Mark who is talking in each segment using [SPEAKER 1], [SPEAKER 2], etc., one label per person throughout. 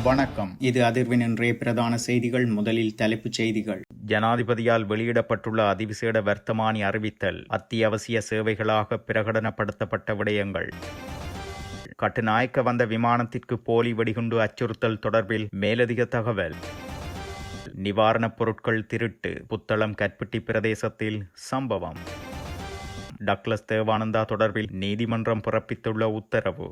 [SPEAKER 1] வணக்கம். இது அதிர்வின் இன்றைய பிரதான செய்திகள். முதலில் தலைப்புச் செய்திகள். ஜனாதிபதியால் வெளியிடப்பட்டுள்ள அதிவிசேட வர்த்தமானி அறிவித்தல். அத்தியாவசிய சேவைகளாக பிரகடனப்படுத்தப்பட்ட விடயங்கள். கட்டுநாயக்க வந்த விமானத்திற்கு போலி வெடிகுண்டு அச்சுறுத்தல் தொடர்பில் மேலதிக தகவல். நிவாரணப் பொருட்கள் திருட்டு. புத்தளம் கட்பிட்டி பிரதேசத்தில் சம்பவம். டக்ளஸ் தேவானந்தா தொடர்பில் நீதிமன்றம் பிறப்பித்துள்ள உத்தரவு.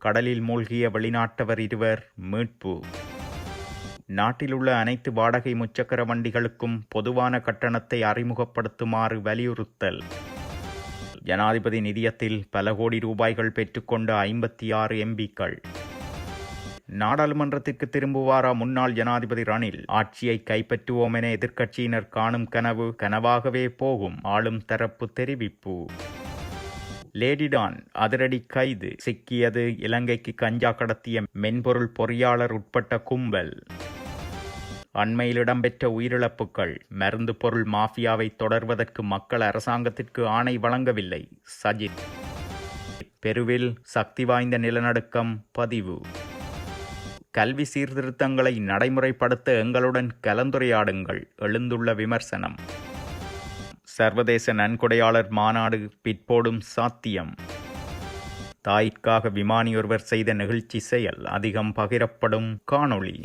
[SPEAKER 1] கடலில் மூழ்கிய வெளிநாட்டவர் 2 மீட்பு. நாட்டிலுள்ள அனைத்து வாடகை முச்சக்கர வண்டிகளுக்கும் பொதுவான கட்டணத்தை அறிமுகப்படுத்துமாறு வலியுறுத்தல். ஜனாதிபதி நிதியத்தில் பல கோடி ரூபாய்கள் பெற்றுக்கொண்ட 56 எம்பிக்கள். நாடாளுமன்றத்திற்கு திரும்புவாரா முன்னாள் ஜனாதிபதி ரணில்? ஆட்சியை கைப்பற்றுவோம் என எதிர்க்கட்சியினர் காணும் கனவு கனவாகவே போகும், ஆளும் தரப்பு தெரிவிப்பு. லேடிடான் அதிரடி கைது. சிக்கியது இலங்கைக்கு கஞ்சா கடத்திய மென்பொருள் பொறியாளர் உட்பட்ட கும்பல். அண்மையில் இடம்பெற்ற உயிரிழப்புகள். மருந்து பொருள் மாஃபியாவை தொடர்வதற்கு மக்கள் அரசாங்கத்திற்கு ஆணை வழங்கவில்லை. சஜித். பெருவில் சக்தி வாய்ந்த நிலநடுக்கம் பதிவு. கல்வி சீர்திருத்தங்களை நடைமுறைப்படுத்த எங்களுடன் கலந்துரையாடுங்கள், எழுந்துள்ள விமர்சனம். சர்வதேச நன்கொடையாளர் மாநாடு பிற்போடும் சாத்தியம். தாயிற்காக விமானியொருவர் செய்த நெகிழ்ச்சி செயல். அதிகம் பகிரப்படும் காணொளி.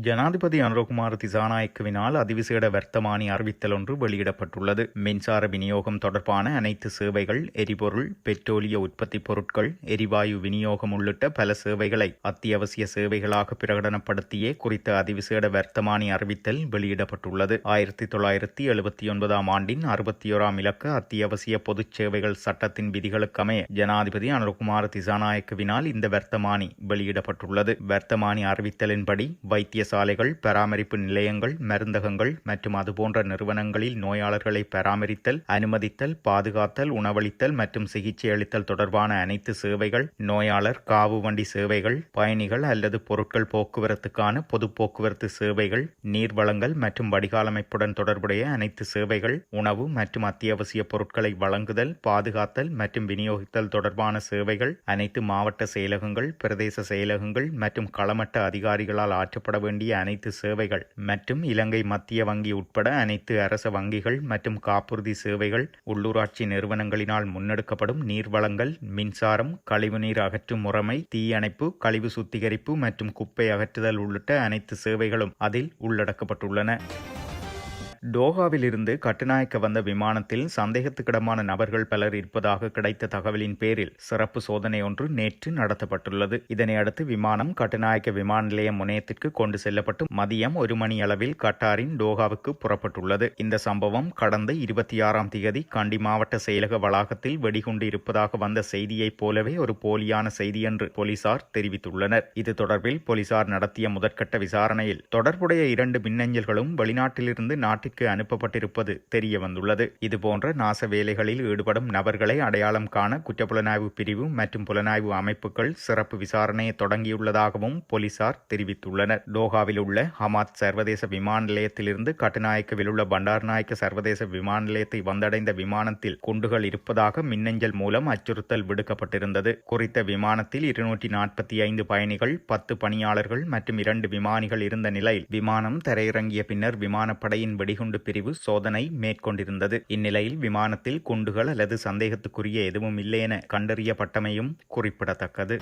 [SPEAKER 1] ஜனாதிபதி அனுரகுமார் திசாநாயக்கவினால் அதிவிசேட வர்த்தமானி அறிவித்தல் ஒன்று வெளியிடப்பட்டுள்ளது. மின்சார விநியோகம் தொடர்பான அனைத்து சேவைகள், எரிபொருள், பெட்ரோலிய உற்பத்தி பொருட்கள், எரிவாயு விநியோகம் உள்ளிட்ட பல சேவைகளை அத்தியாவசிய சேவைகளாக பிரகடனப்படுத்தியே குறித்த அதிவிசேட வர்த்தமானி அறிவித்தல் வெளியிடப்பட்டுள்ளது. 1979 ஆண்டின் 61 இலக்க அத்தியாவசிய பொதுச் சேவைகள் சட்டத்தின் விதிகளுக்கமைய ஜனாதிபதி அனுரகுமார் திசாநாயக்கவினால் இந்த வர்த்தமானி வெளியிடப்பட்டுள்ளது. வர்த்தமானி அறிவித்தலின்படி வைத்திய சாலைகள், பராமரிப்பு நிலையங்கள், மருந்தகங்கள் மற்றும் அதுபோன்ற நிறுவனங்களில் நோயாளர்களை பராமரித்தல், அனுமதித்தல், பாதுகாத்தல், உணவளித்தல் மற்றும் சிகிச்சை அளித்தல் தொடர்பான அனைத்து சேவைகள், நோயாளர் காவு வண்டி சேவைகள், பயணிகள் அல்லது பொருட்கள் போக்குவரத்துக்கான பொது போக்குவரத்து சேவைகள், நீர் வழங்கல் மற்றும் வடிகாலமைப்புடன் தொடர்புடைய அனைத்து சேவைகள், உணவு மற்றும் அத்தியாவசிய பொருட்களை வழங்குதல், பாதுகாத்தல் மற்றும் விநியோகித்தல் தொடர்பான சேவைகள், அனைத்து மாவட்ட செயலகங்கள், பிரதேச செயலகங்கள் மற்றும் களமட்ட அதிகாரிகளால் ஆற்றப்பட வேண்டிய அனைத்து சேவைகள் மற்றும் இலங்கை மத்திய வங்கி உட்பட அனைத்து அரச வங்கிகள் மற்றும் காப்புறுதி சேவைகள், உள்ளூராட்சி நிறுவனங்களினால் முன்னெடுக்கப்படும் நீர் வழங்கல், மின்சாரம், கழிவுநீர் அகற்றும் முறைமை, தீயணைப்பு, கழிவு சுத்திகரிப்பு மற்றும் குப்பை அகற்றுதல் உள்ளிட்ட அனைத்து சேவைகளும் அதில் உள்ளடக்கப்பட்டுள்ளன. டோஹாவில் இருந்து கட்டுநாயக்க வந்த விமானத்தில் சந்தேகத்துக்கிடமான நபர்கள் பலர் இருப்பதாக கிடைத்த தகவலின் பேரில் சிறப்பு சோதனை ஒன்று நேற்று நடத்தப்பட்டுள்ளது. இதனையடுத்து விமானம் கட்டுநாயக்க விமான நிலைய முனையத்திற்கு கொண்டு செல்லப்பட்டு மதியம் 1 மணி அளவில் கட்டாரின் டோஹாவுக்கு புறப்பட்டுள்ளது. இந்த சம்பவம் கடந்த 26 கண்டி மாவட்ட செயலக வளாகத்தில் வெடிகுண்டு இருப்பதாக வந்த செய்தியைப் போலவே ஒரு போலியான செய்தி என்று போலீசார் தெரிவித்துள்ளனர். இது தொடர்பில் போலீசார் நடத்திய முதற்கட்ட விசாரணையில் தொடர்புடைய 2 மின்னஞ்சல்களும் வெளிநாட்டிலிருந்து நாட்டிற்கு அனுப்பப்பட்டிருப்பது தெரிய வந்துள்ளது. இதுபோன்ற நாச வேலைகளில் ஈடுபடும் நபர்களை அடையாளம் காண குற்றப்புலனாய்வு பிரிவு மற்றும் புலனாய்வு அமைப்புகள் சிறப்பு விசாரணையை தொடங்கியுள்ளதாகவும் போலீசார் தெரிவித்துள்ளனர். டோஹாவில் உள்ள ஹமாத் சர்வதேச விமான நிலையத்திலிருந்து கட்டுநாயக்கவில் உள்ள பண்டார்நாயக்க சர்வதேச விமான நிலையத்தை வந்தடைந்த விமானத்தில் குண்டுகள் இருப்பதாக மின்னஞ்சல் மூலம் அச்சுறுத்தல் விடுக்கப்பட்டிருந்தது. குறித்த விமானத்தில் 245 பயணிகள், 10 பணியாளர்கள் மற்றும் 2 விமானிகள் இருந்த நிலையில் விமானம் தரையிறங்கிய பின்னர் விமானப்படையின் வெடிகுண்டு பிரிவு சோதனை மேற்கொண்டிருந்தது. இந்நிலையில் விமானத்தில் குண்டுகள் அல்லது சந்தேகத்துக்குரிய எதுவும் இல்லை என கண்டறியப்பட்டமையும் குறிப்பிடத்தக்கது.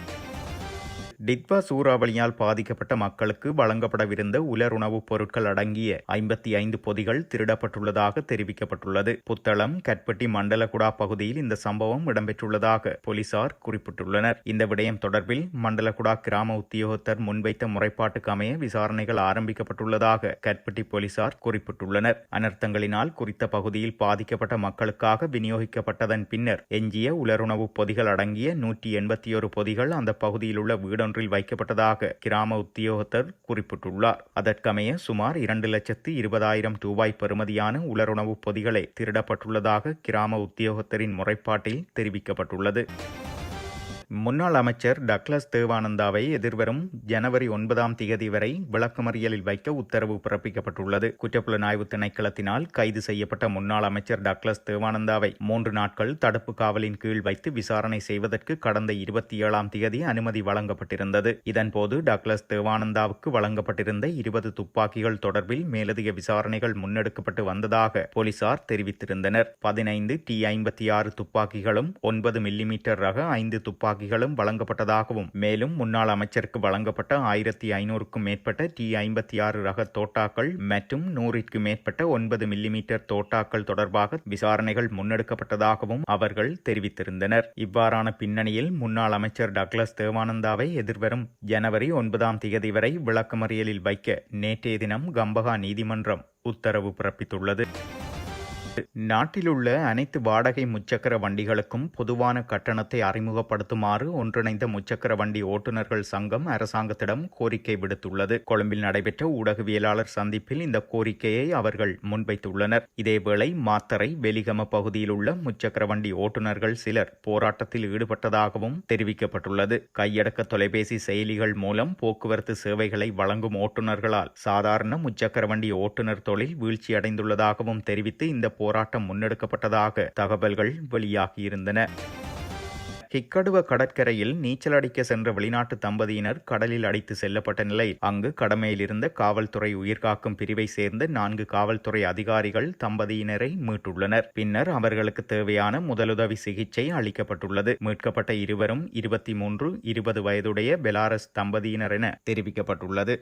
[SPEAKER 1] டிட்வா சூறாவளியால் பாதிக்கப்பட்ட மக்களுக்கு வழங்கப்படவிருந்த உலர் உணவுப் பொருட்கள் அடங்கிய 55 பொதிகள் திருடப்பட்டுள்ளதாக தெரிவிக்கப்பட்டுள்ளது. புத்தளம் கட்பட்டி மண்டலகுடா பகுதியில் இந்த சம்பவம் இடம்பெற்றுள்ளதாக போலீசார் குறிப்பிட்டுள்ளனர். இந்த விடயம் தொடர்பில் மண்டலகுடா கிராம உத்தியோகத்தர் முன்வைத்த முறைப்பாட்டுக்கு அமைய விசாரணைகள் ஆரம்பிக்கப்பட்டுள்ளதாக கட்பட்டி போலீசார் குறிப்பிட்டுள்ளனர். அனர்த்தங்களினால் குறித்த பகுதியில் பாதிக்கப்பட்ட மக்களுக்காக விநியோகிக்கப்பட்டதன் பின்னர் எஞ்சிய உலருணவுப் பொதிகள் அடங்கிய 181 பொதிகள் அந்த பகுதியில் உள்ள வீடு வைக்கப்பட்டதாக கிராம உத்தியோகத்தர் குறிப்பிட்டுள்ளார். அதற்கமைய சுமார் 2,20,000 ரூபாய் பெறுமதியான உலருணவு பொதிகளை திருடப்பட்டுள்ளதாக கிராம உத்தியோகத்தரின் முறைப்பாட்டில் தெரிவிக்கப்பட்டுள்ளது. முன்னாள் அமைச்சர் டக்ளஸ் தேவானந்தாவை எதிர்வரும் ஜனவரி 9 வரை விளக்கமறியலில் வைக்க உத்தரவு பிறப்பிக்கப்பட்டுள்ளது. குற்றப்புலனாய்வு திணைக்களத்தினால் கைது செய்யப்பட்ட முன்னாள் அமைச்சர் டக்ளஸ் தேவானந்தாவை 3 நாட்கள் தடுப்பு காவலின் கீழ் வைத்து விசாரணை செய்வதற்கு கடந்த 27 அனுமதி வழங்கப்பட்டிருந்தது. இதன்போது டக்ளஸ் தேவானந்தாவுக்கு வழங்கப்பட்டிருந்த 20 துப்பாக்கிகள் தொடர்பில் மேலதிக விசாரணைகள் முன்னெடுக்கப்பட்டு வந்ததாக போலீசார் தெரிவித்திருந்தனர். 15 T56 துப்பாக்கிகளும் 9 மில்லிமீட்டர் ரக 5 துப்பாக்கிகளும் வழங்கப்பட்டதாகவும், மேலும் முன்னாள் அமைச்சருக்கு வழங்கப்பட்ட 1500க்கும் மேற்பட்ட T56 ரக தோட்டாக்கள் மற்றும் 100ற்கு மேற்பட்ட 9 மில்லிமீட்டர் தோட்டாக்கள் தொடர்பாக விசாரணைகள் முன்னெடுக்கப்பட்டதாகவும் அவர்கள் தெரிவித்திருந்தனர். இவ்வாறான பின்னணியில் முன்னாள் அமைச்சர் டக்ளஸ் தேவானந்தாவை எதிர்வரும் ஜனவரி 9 வரை விளக்கமறியலில் வைக்க நேற்றைய தினம் கம்பஹா நீதிமன்றம் உத்தரவு பிறப்பித்துள்ளது. நாட்டிலுள்ள அனைத்து வாடகை முச்சக்கர வண்டிகளுக்கும் பொதுவான கட்டணத்தை அறிமுகப்படுத்துமாறு ஒன்றிணைந்த முச்சக்கர வண்டி ஓட்டுநர்கள் சங்கம் அரசாங்கத்திடம் கோரிக்கை விடுத்துள்ளது. கொழும்பில் நடைபெற்ற ஊடகவியலாளர் சந்திப்பில் இந்த கோரிக்கையை அவர்கள் முன்வைத்துள்ளனர். இதேவேளை மாத்தறை வெலிகம பகுதியில் உள்ள முச்சக்கர வண்டி ஓட்டுநர்கள் சிலர் போராட்டத்தில் ஈடுபட்டதாகவும் தெரிவிக்கப்பட்டுள்ளது. கையடக்க தொலைபேசி செயலிகள் மூலம் போக்குவரத்து சேவைகளை வழங்கும் ஓட்டுநர்களால் சாதாரண முச்சக்கர வண்டி ஓட்டுநர் தொழில் வீழ்ச்சியடைந்துள்ளதாகவும் தெரிவித்து இந்த போராட்டம் முன்னெடுக்கப்பட்டதாக தகவல்கள் வெளியாகியிருந்தன. ஹிக்கடுவ கடற்கரையில் நீச்சல் அடிக்க சென்ற வெளிநாட்டு தம்பதியினர் கடலில் அடித்து செல்லப்பட்ட நிலையில் அங்கு கடமையில் இருந்த காவல்துறை உயிர்காக்கும் பிரிவை சேர்ந்த 4 காவல்துறை அதிகாரிகள் தம்பதியினரை மீட்டுள்ளனர். பின்னர் அவர்களுக்கு தேவையான முதலுதவி சிகிச்சை அளிக்கப்பட்டுள்ளது. மீட்கப்பட்ட இருவரும் 23, 20 வயதுடைய பெலாரஸ் தம்பதியினர் என தெரிவிக்கப்பட்டுள்ளது.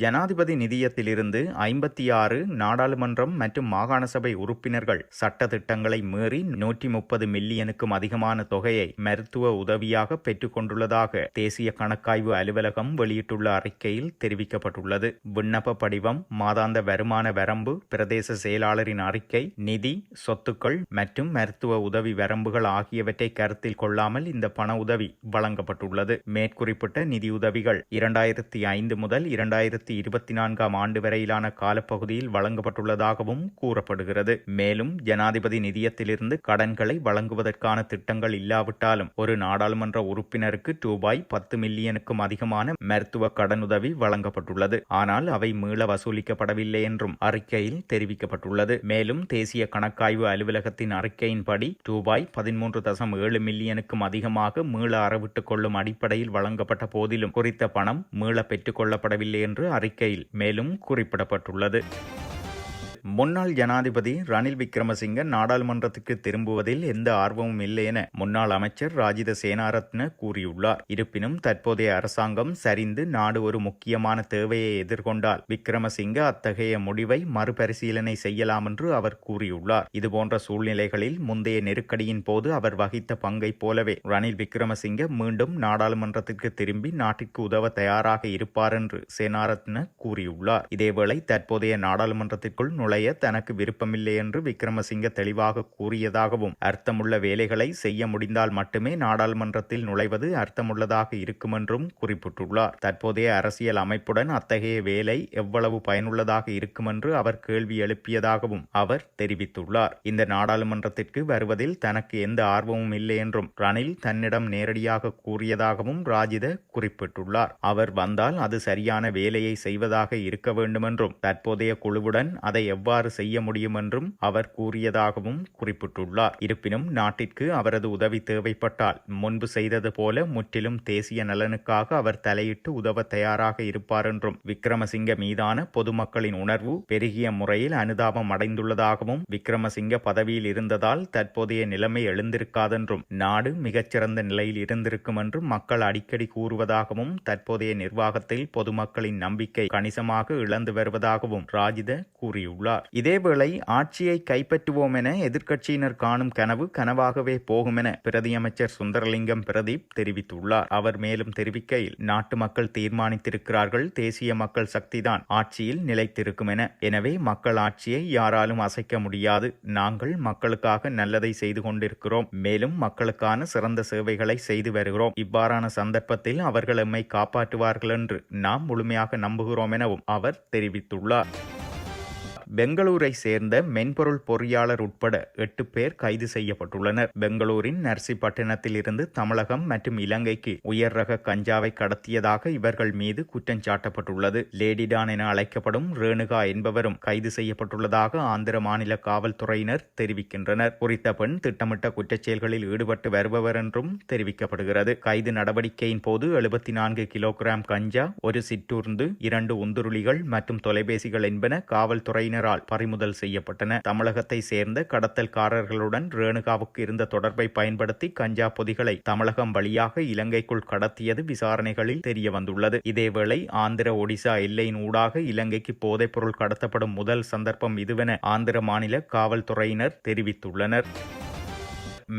[SPEAKER 1] ஜனாதிபதி நிதியத்திலிருந்து 56 நாடாளுமன்றம் மற்றும் மாகாண சபை உறுப்பினர்கள் சட்ட திட்டங்களை மீறி 130 மில்லியனுக்கும் அதிகமான தொகையை மருத்துவ உதவியாக பெற்றுக் கொண்டுள்ளதாக தேசிய கணக்காய்வு அலுவலகம் வெளியிட்டுள்ள அறிக்கையில் தெரிவிக்கப்பட்டுள்ளது. விண்ணப்ப படிவம், மாதாந்த வருமான வரம்பு, பிரதேச செயலாளரின் அறிக்கை, நிதி, சொத்துக்கள் மற்றும் மருத்துவ உதவி வரம்புகள் ஆகியவற்றை கருத்தில் கொள்ளாமல் இந்த பண உதவி வழங்கப்பட்டுள்ளது. மேற்குறிப்பிட்ட நிதியுதவிகள் 2005 முதல் 2024 ஆண்டு வரையிலான காலப்பகுதியில் வழங்கப்பட்டுள்ளதாகவும் கூறப்படுகிறது. மேலும் ஜனாதிபதி நிதியத்திலிருந்து கடன்களை வழங்குவதற்கான திட்டங்கள் இல்லாவிட்டாலும் ஒரு நாடாளுமன்ற உறுப்பினருக்கு ரூபாய் 10 மில்லியனுக்கும் அதிகமான மருத்துவ கடனுதவி வழங்கப்பட்டுள்ளது. ஆனால் அவை மீள வசூலிக்கப்படவில்லை என்றும் அறிக்கையில் தெரிவிக்கப்பட்டுள்ளது. மேலும் தேசிய கணக்காய்வு அலுவலகத்தின் அறிக்கையின்படி ரூபாய் 13.7 மில்லியனுக்கும் அதிகமாக மீள அறவிட்டுக் கொள்ளும் அடிப்படையில் வழங்கப்பட்ட போதிலும் குறித்த பணம் மீள பெற்றுக் கொள்ளப்படவில்லை என்று அறிக்கையில் மேலும் குறிப்பிடப்பட்டுள்ளது. முன்னாள் ஜனாதிபதி ரணில் விக்ரமசிங்க நாடாளுமன்றத்துக்கு திரும்புவதில் எந்த ஆர்வமும் இல்லை என முன்னாள் அமைச்சர் ராஜித சேனாரத்ன கூறியுள்ளார். இருப்பினும் தற்போதைய அரசாங்கம் சரிந்து நாடு ஒரு முக்கியமான தேவையை எதிர்கொண்டால் விக்ரமசிங்க அத்தகைய முடிவை மறுபரிசீலனை செய்யலாம் என்று அவர் கூறியுள்ளார். இதுபோன்ற சூழ்நிலைகளில் முந்தைய நெருக்கடியின் போது அவர் வகித்த பங்கை போலவே ரணில் விக்ரமசிங்க மீண்டும் நாடாளுமன்றத்திற்கு திரும்பி நாட்டிற்கு உதவ தயாராக இருப்பார் என்று சேனாரத்ன கூறியுள்ளார். இதேவேளை தற்போதைய நாடாளுமன்றத்திற்குள் தனக்கு விருப்பமில்லை என்று விக்ரமசிங்க தெளிவாக கூறியதாகவும், அர்த்தமுள்ள வேலைகளை செய்ய முடிந்தால் மட்டுமே நாடாளுமன்றத்தில் நுழைவது அர்த்தமுள்ளதாக இருக்கும் என்றும் குறிப்பிட்டுள்ளார். தற்போதைய அரசியல் அமைப்புடன் அத்தகைய வேலை எவ்வளவு பயனுள்ளதாக இருக்கும் என்று அவர் கேள்வி எழுப்பியதாகவும் அவர் தெரிவித்துள்ளார். இந்த நாடாளுமன்றத்திற்கு வருவதில் தனக்கு எந்த ஆர்வமும் இல்லை என்றும் ரணில் தன்னிடம் நேரடியாக கூறியதாகவும் ராஜித குறிப்பிட்டுள்ளார். அவர் வந்தால் அது சரியான வேலையை செய்வதாக இருக்க வேண்டும் என்றும் தற்போதைய குழுவுடன் அதை எவ்வாறு செய்ய முடியும் என்றும் அவர் கூறியதாகவும் குறிப்பிட்டுள்ளார். இருப்பினும் நாட்டிற்கு அவரது உதவி தேவைப்பட்டால் முன்பு செய்தது போல முற்றிலும் தேசிய நலனுக்காக அவர் தலையிட்டு உதவ தயாராக இருப்பார் என்றும், விக்ரமசிங்க மீதான பொதுமக்களின் உணர்வு பெருகிய முறையில் அனுதாபம் அடைந்துள்ளதாகவும், விக்ரமசிங்க பதவியில் இருந்ததால் தற்போதைய நிலைமை எழுந்திருக்காதென்றும், நாடு மிகச்சிறந்த நிலையில் இருந்திருக்கும் என்றும் மக்கள் அடிக்கடி கூறுவதாகவும், தற்போதைய நிர்வாகத்தில் பொதுமக்களின் நம்பிக்கை கணிசமாக இழந்து வருவதாகவும் ராஜித கூறியுள்ளார். இதேவேளை ஆட்சியை கைப்பற்றுவோம் என எதிர்க்கட்சியினர் காணும் கனவு கனவாகவே போகும் என பிரதியமைச்சர் சுந்தரலிங்கம் பிரதீப் தெரிவித்துள்ளார். அவர் மேலும் தெரிவிக்கையில், நாட்டு மக்கள் தீர்மானித்திருக்கிறார்கள், தேசிய மக்கள் சக்திதான் ஆட்சியில் நிலைத்திருக்கும் என. எனவே மக்கள் ஆட்சியை யாராலும் அசைக்க முடியாது. நாங்கள் மக்களுக்காக நல்லதை செய்து கொண்டிருக்கிறோம். மேலும் மக்களுக்கான சிறந்த சேவைகளை செய்து வருகிறோம். இவ்வாறான சந்தர்ப்பத்தில் அவர்கள் எம்மை காப்பாற்றுவார்கள் என்று நாம் முழுமையாக நம்புகிறோம் எனவும் அவர் தெரிவித்துள்ளார். பெங்களூரை சேர்ந்த மென்பொருள் பொறியாளர் உட்பட 8 பேர் கைது செய்யப்பட்டுள்ளனர். பெங்களூரின் நர்சிப்பட்டினத்தில் இருந்து தமிழகம் மற்றும் இலங்கைக்கு உயர் ரக கஞ்சாவை கடத்தியதாக இவர்கள் மீது குற்றம் சாட்டப்பட்டுள்ளது. லேடிடான் என அழைக்கப்படும் ரேணுகா என்பவரும் கைது செய்யப்பட்டுள்ளதாக ஆந்திர மாநில காவல்துறையினர் தெரிவிக்கின்றனர். குறித்த பெண் திட்டமிட்ட குற்றச்செயல்களில் ஈடுபட்டு வருபவர் என்றும் தெரிவிக்கப்படுகிறது. கைது நடவடிக்கையின் போது 74 கிலோகிராம் கஞ்சா, ஒரு சிற்றூர்ந்து, 2 உந்துருளிகள் மற்றும் தொலைபேசிகள் என்பன காவல்துறையினரால் பறிமுதல் செய்யப்பட்டன. தமிழகத்தை சேர்ந்த கடத்தல்காரர்களுடன் ரேணுகாவுக்கு இருந்த தொடர்பை பயன்படுத்தி கஞ்சா பொதிகளை தமிழகம் வழியாக இலங்கைக்குள் கடத்தியது விசாரணைகளில் தெரிய வந்துள்ளது. இதேவேளை ஆந்திர ஒடிசா எல்லையின் ஊடாக இலங்கைக்கு போதைப் பொருள் கடத்தப்படும் முதல் சந்தர்ப்பம் இதுவென ஆந்திர மாநில காவல்துறையினர் தெரிவித்துள்ளனர்.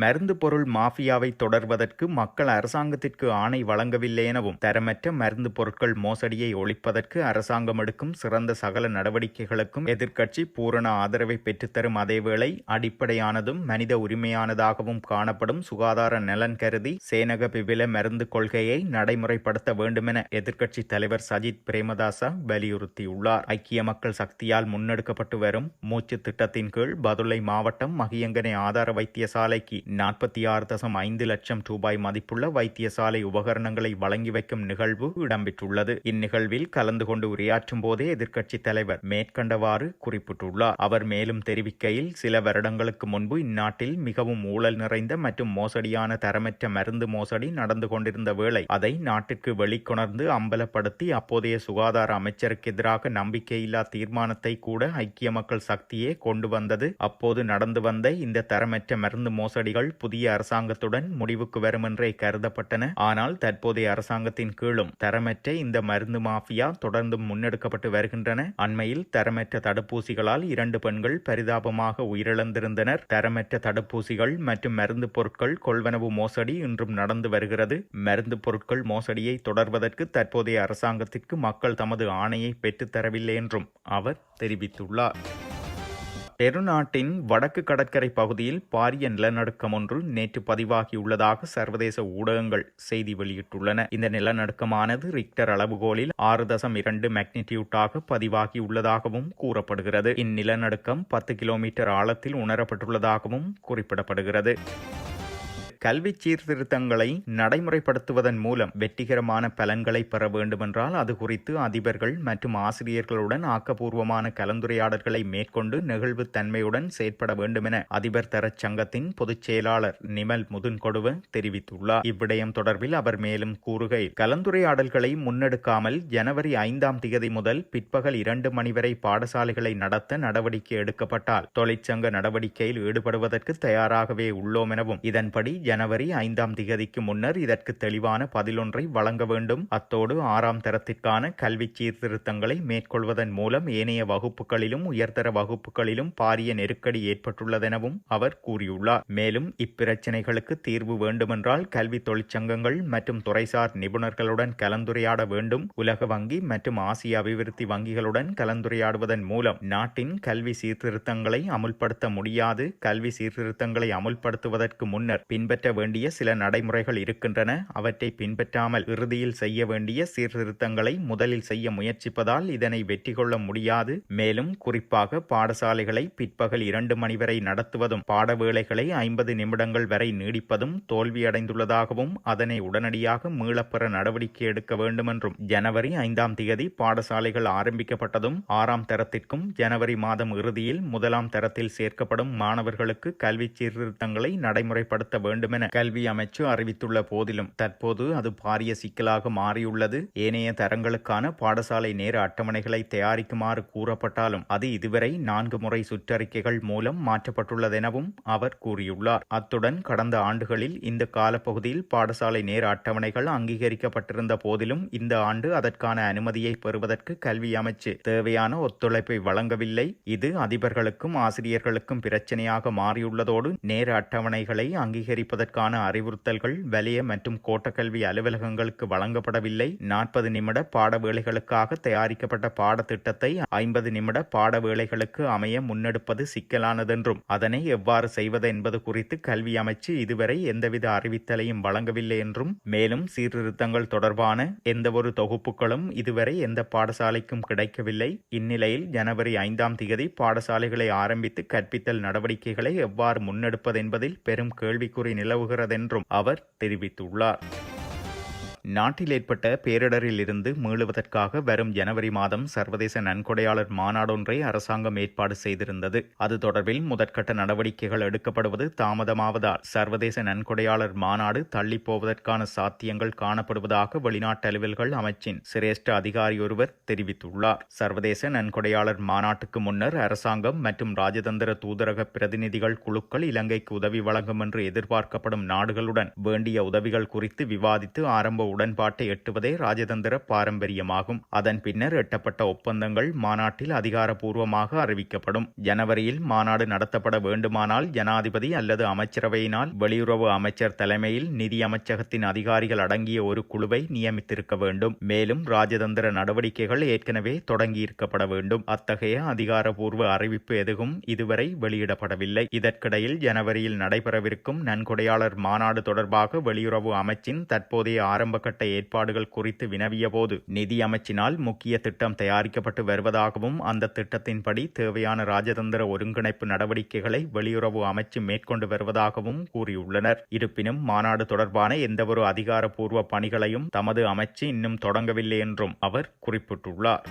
[SPEAKER 1] மருந்து பொருள் மாஃபியாவை தொடர்வதற்கு மக்கள் அரசாங்கத்திற்கு ஆணை வழங்கவில்லை எனவும் தரமற்ற மருந்து பொருட்கள் மோசடியை ஒழிப்பதற்கு அரசாங்கம் எடுக்கும் சிறந்த சகல நடவடிக்கைகளுக்கும் எதிர்க்கட்சி பூரண ஆதரவை பெற்றுத்தரும் அதேவேளை அடிப்படையானதும் மனித உரிமையானதாகவும் காணப்படும் சுகாதார நலன் கருதி சேனக பிபில மருந்து கொள்கையை நடைமுறைப்படுத்த வேண்டுமென எதிர்க்கட்சி தலைவர் சஜித் பிரேமதாச வலியுறுத்தியுள்ளார். ஐக்கிய மக்கள் சக்தியால் முன்னெடுக்கப்பட்டு வரும் மூச்சு திட்டத்தின் கீழ் பதுளை மாவட்டம் மகியங்கனை ஆதார வைத்தியசாலைக்கு 46.5 லட்சம் ரூபாய் மதிப்புள்ள வைத்தியசாலை உபகரணங்களை வழங்கி வைக்கும் நிகழ்வு இடம்பெற்றுள்ளது. இந்நிகழ்வில் கலந்து கொண்டு உரையாற்றும் போதே எதிர்க்கட்சி தலைவர் மேற்கண்டவாறு குறிப்பிட்டுள்ளார். அவர் மேலும் தெரிவிக்கையில், சில வருடங்களுக்கு முன்பு இந்நாட்டில் மிகவும் ஊழல் நிறைந்த மற்றும் மோசடியான தரமற்ற மருந்து மோசடி நடந்து கொண்டிருந்த வேளை அதை நாட்டிற்கு வெளிக்கொணர்ந்து அம்பலப்படுத்தி அப்போதைய சுகாதார அமைச்சருக்கு எதிராக நம்பிக்கையில்லா தீர்மானத்தை கூட ஐக்கிய மக்கள் சக்தியே கொண்டு வந்தது. அப்போது நடந்து வந்த இந்த தரமற்ற மருந்து மோசடிகள் புதிய அரசாங்கத்துடன் முடிவுக்கு வரும் என்றே கருதப்பட்டன. ஆனால் தற்போதைய அரசாங்கத்தின் கீழும் தரமற்ற இந்த மருந்து மாஃபியா தொடர்ந்து முன்னெடுக்கப்பட்டு வருகின்றன. அண்மையில் தரமற்ற தடுப்பூசிகளால் 2 பெண்கள் பரிதாபமாக உயிரிழந்திருந்தனர். தரமற்ற தடுப்பூசிகள் மற்றும் மருந்து பொருட்கள் கொள்வனவு மோசடி இன்றும் நடந்து வருகிறது. மருந்து பொருட்கள் மோசடியை தொடர்வதற்கு தற்போதைய அரசாங்கத்திற்கு மக்கள் தமது ஆணையை பெற்றுத்தரவில்லை என்றும் அவர் தெரிவித்துள்ளார். பெரு நாட்டின் வடக்கு கடற்கரை பகுதியில் பாரிய நிலநடுக்கம் ஒன்று நேற்று பதிவாகியுள்ளதாக சர்வதேச ஊடகங்கள் செய்தி வெளியிட்டுள்ளன. இந்த நிலநடுக்கமானது ரிக்டர் அளவுகோலில் 6.2 மேக்னிடியூட்டாக பதிவாகியுள்ளதாகவும் கூறப்படுகிறது. இந்நிலநடுக்கம் 10 கிலோமீட்டர் ஆழத்தில் உணரப்பட்டுள்ளதாகவும் குறிப்பிடப்படுகிறது. கல்வி சீர்திருத்தங்களை நடைமுறைப்படுத்துவதன் மூலம் வெற்றிகரமான பலன்களை பெற வேண்டுமென்றால் அது குறித்து அதிபர்கள் மற்றும் ஆசிரியர்களுடன் ஆக்கப்பூர்வமான கலந்துரையாடல்களை மேற்கொண்டு நெகிழ்வு தன்மையுடன் செயற்பட வேண்டுமென அதிபர் தரச் சங்கத்தின் பொதுச் செயலாளர் நிமல் முதுன்கொடுவ தெரிவித்துள்ளார். இவ்விடயம் தொடர்பில் அவர் மேலும் கூறுகையில், கலந்துரையாடல்களை முன்னெடுக்காமல் ஜனவரி 5ஆம் தேதி முதல் பிற்பகல் 2 மணி வரை பாடசாலைகளை நடத்த நடவடிக்கை எடுக்கப்பட்டால் தொழிற்சங்க நடவடிக்கையில் ஈடுபடுவதற்கு தயாராகவே உள்ளோம் எனவும், இதன்படி ஜனவரி 5ஆம் தேதிக்கு முன்னர் இதற்கு தெளிவான பதிலொன்றை வழங்க வேண்டும். அத்தோடு 6ஆம் தரத்திற்கான கல்வி சீர்திருத்தங்களை மேற்கொள்வதன் மூலம் ஏனைய வகுப்புகளிலும் உயர்தர வகுப்புகளிலும் பாரிய நெருக்கடி ஏற்பட்டுள்ளதெனவும் அவர் கூறியுள்ளார். மேலும் இப்பிரச்சினைகளுக்கு தீர்வு வேண்டுமென்றால் கல்வி தொழிற்சங்கங்கள் மற்றும் துறைசார் நிபுணர்களுடன் கலந்துரையாட வேண்டும். உலக வங்கி மற்றும் ஆசிய அபிவிருத்தி வங்கிகளுடன் கலந்துரையாடுவதன் மூலம் நாட்டின் கல்வி சீர்திருத்தங்களை அமுல்படுத்த முடியாது. கல்வி சீர்திருத்தங்களை அமுல்படுத்துவதற்கு முன்னர் பின்பற்ற வேண்டிய சில நடைமுறைகள் இருக்கின்றன. அவற்றை பின்பற்றாமல் இறுதியில் செய்ய வேண்டிய சீர்திருத்தங்களை முதலில் செய்ய முயற்சிப்பதால் இதனை வெற்றி கொள்ள முடியாது. மேலும் குறிப்பாக பாடசாலைகளை பிற்பகல் 2 மணி வரை நடத்துவதும் பாடவேளைகளை 50 நிமிடங்கள் வரை நீடிப்பதும் தோல்வியடைந்துள்ளதாகவும் அதனை உடனடியாக மீளப்பெற நடவடிக்கை எடுக்க வேண்டும் என்றும், ஜனவரி 5ஆம் தேதி பாடசாலைகள் ஆரம்பிக்கப்பட்டதும் 6ஆம் தரத்திற்கும் ஜனவரி மாதம் இறுதியில் 1ஆம் தரத்தில் சேர்க்கப்படும் மாணவர்களுக்கு கல்வி சீர்திருத்தங்களை நடைமுறைப்படுத்த வேண்டும் என கல்வி அமைச்சு அறிவித்துள்ள போதிலும் தற்போது அது பாரிய சிக்கலாக மாறியுள்ளது. ஏனைய தரங்களுக்கான பாடசாலை நேர அட்டவணைகளை தயாரிக்குமாறு கூறப்பட்டாலும் அது இதுவரை 4 முறை சுற்றறிக்கைகள் மூலம் மாற்றப்பட்டுள்ளதெனவும் அவர் கூறியுள்ளார். அத்துடன் கடந்த ஆண்டுகளில் இந்த காலப்பகுதியில் பாடசாலை நேர அட்டவணைகள் அங்கீகரிக்கப்பட்டிருந்த போதிலும் இந்த ஆண்டு அதற்கான அனுமதியை பெறுவதற்கு கல்வி அமைச்சு தேவையான ஒத்துழைப்பை வழங்கவில்லை. இது அதிபர்களுக்கும் ஆசிரியர்களுக்கும் பிரச்சனையாக மாறியுள்ளதோடு நேர அட்டவணைகளை அங்கீகரிப்பது வைப்பதற்கான அறிவுறுத்தல்கள் வலய மற்றும் கோட்டக்கல்வி அலுவலகங்களுக்கு வழங்கப்படவில்லை. 40 நிமிட பாடவேளைகளுக்காக தயாரிக்கப்பட்ட பாடத்திட்டத்தை 50 நிமிட பாடவேளைகளுக்கு அமைய முன்னெடுப்பது சிக்கலானதென்றும் அதனை எவ்வாறு செய்வது என்பது குறித்து கல்வி அமைச்சு இதுவரை எந்தவித அறிவித்தலையும் வழங்கவில்லை என்றும் மேலும் சீர்திருத்தங்கள் தொடர்பான எந்தவொரு தொகுப்புகளும் இதுவரை எந்த பாடசாலைக்கும் கிடைக்கவில்லை. இந்நிலையில் ஜனவரி 5ஆம் தேதி பாடசாலைகளை ஆரம்பித்து கற்பித்தல் நடவடிக்கைகளை எவ்வாறு முன்னெடுப்பது என்பதில் பெரும் கேள்விக்குறி நிலவுகிறதென்றும் அவர் தெரிவித்துள்ளார். நாட்டில் ஏற்பட்ட பேரிடரில் இருந்து மீளுவதற்காக வரும் ஜனவரி மாதம் சர்வதேச நன்கொடையாளர் மாநாடொன்றை அரசாங்கம் ஏற்பாடு செய்திருந்தது. அது தொடர்பில் முதற்கட்ட நடவடிக்கைகள் எடுக்கப்படுவது தாமதமாவதால் சர்வதேச நன்கொடையாளர் மாநாடு தள்ளிப்போவதற்கான சாத்தியங்கள் காணப்படுவதாக வெளிநாட்டு அலுவல்கள் அமைச்சின் சிரேஷ்ட அதிகாரி ஒருவர் தெரிவித்துள்ளார். சர்வதேச நன்கொடையாளர் மாநாட்டுக்கு முன்னர் அரசாங்கம் மற்றும் ராஜதந்திர தூதரக பிரதிநிதிகள் குழுக்கள் இலங்கைக்கு உதவி வழங்கும் என்று எதிர்பார்க்கப்படும் நாடுகளுடன் வேண்டிய உதவிகள் குறித்து விவாதித்து ஆரம்ப உடன்பாட்டை எட்டுவதே ராஜதந்திர பாரம்பரியமாகும். அதன் பின்னர் எட்டப்பட்ட ஒப்பந்தங்கள் மாநாட்டில் அதிகாரப்பூர்வமாக அறிவிக்கப்படும். ஜனவரியில் மாநாடு நடத்தப்பட வேண்டுமானால் ஜனாதிபதி அல்லது அமைச்சரவையினால் வெளியுறவு அமைச்சர் தலைமையில் நிதி அமைச்சகத்தின் அதிகாரிகள் அடங்கிய ஒரு குழுவை நியமித்திருக்க வேண்டும். மேலும் ராஜதந்திர நடவடிக்கைகள் ஏற்கனவே தொடங்கியிருக்கப்பட வேண்டும். அத்தகைய அதிகாரப்பூர்வ அறிவிப்பு எதுவும் இதுவரை வெளியிடப்படவில்லை. இதற்கிடையில் ஜனவரியில் நடைபெறவிருக்கும் நன்கொடையாளர் மாநாடு தொடர்பாக வெளியுறவு அமைச்சின் தற்போதைய ஆரம்ப கட்ட ஏற்பாடுகள் குறித்து வினவிய போது நிதி அமைச்சினால் முக்கிய திட்டம் தயாரிக்கப்பட்டு வருவதாகவும் அந்த திட்டத்தின்படி தேவையான ராஜதந்திர ஒருங்கிணைப்பு நடவடிக்கைகளை வெளியுறவு அமைச்சு மேற்கொண்டு வருவதாகவும் கூறியுள்ளனர். இருப்பினும் மாநாடு தொடர்பான எந்தவொரு அதிகாரப்பூர்வ பணிகளையும் தமது அமைச்சு இன்னும் தொடங்கவில்லை என்றும் அவர் குறிப்பிட்டுள்ளார்.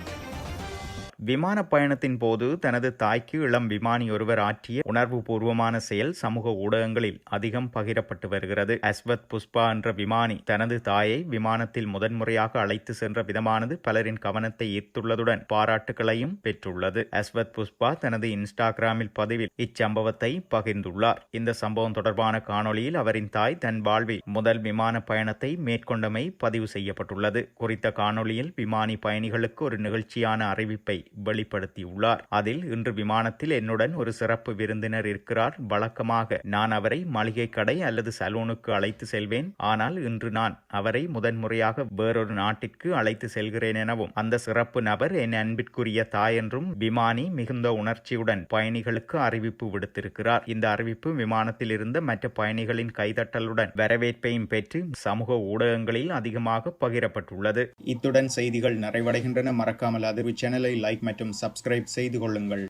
[SPEAKER 1] விமான பயணத்தின் போது தனது தாய்க்கு இளம் விமானி ஒருவர் ஆற்றிய உணர்வு பூர்வமான செயல் சமூக ஊடகங்களில் அதிகம் பகிரப்பட்டு வருகிறது. அஸ்வத் புஷ்பா என்ற விமானி தனது தாயை விமானத்தில் முதன்முறையாக அழைத்து சென்ற விதமானது பலரின் கவனத்தை ஈர்த்துள்ளதுடன் பாராட்டுகளையும் பெற்றுள்ளது. அஸ்வத் புஷ்பா தனது இன்ஸ்டாகிராமில் பதிவில் இச்சம்பவத்தை பகிர்ந்துள்ளார். இந்த சம்பவம் தொடர்பான காணொளியில் அவரின் தாய் தன் வாழ்வில் முதல் விமான பயணத்தை மேற்கொண்டமை பதிவு செய்யப்பட்டுள்ளது. குறித்த காணொளியில் விமானி பயணிகளுக்கு ஒரு நிகழ்ச்சியான அறிவிப்பை வெளிப்படுத்தியுள்ளார். அதில் இன்று விமானத்தில் என்னுடன் ஒரு சிறப்பு விருந்தினர் இருக்கிறார். வழக்கமாக நான் அவரை மளிகை கடை அல்லது சலூனுக்கு அழைத்து செல்வேன். ஆனால் இன்று நான் அவரை முதன்முறையாக வேறொரு நாட்டிற்கு அழைத்து செல்கிறேன் எனவும் அந்த சிறப்பு நபர் என் அன்பிற்குரிய தாய் என்றும் விமானி மிகுந்த உணர்ச்சியுடன் பயணிகளுக்கு அறிவிப்பு விடுத்திருக்கிறார். இந்த அறிவிப்பு விமானத்தில் இருந்த மற்ற பயணிகளின் கைதட்டலுடன் வரவேற்பையும் பெற்று சமூக ஊடகங்களில் அதிகமாக பகிரப்பட்டுள்ளது. இத்துடன் செய்திகள் நிறைவடைகின்றன. மறக்காமல் அதிர்வு சேனலை லைக் மற்றும் சப்ஸ்கிரைப் செய்து கொள்ளுங்கள்.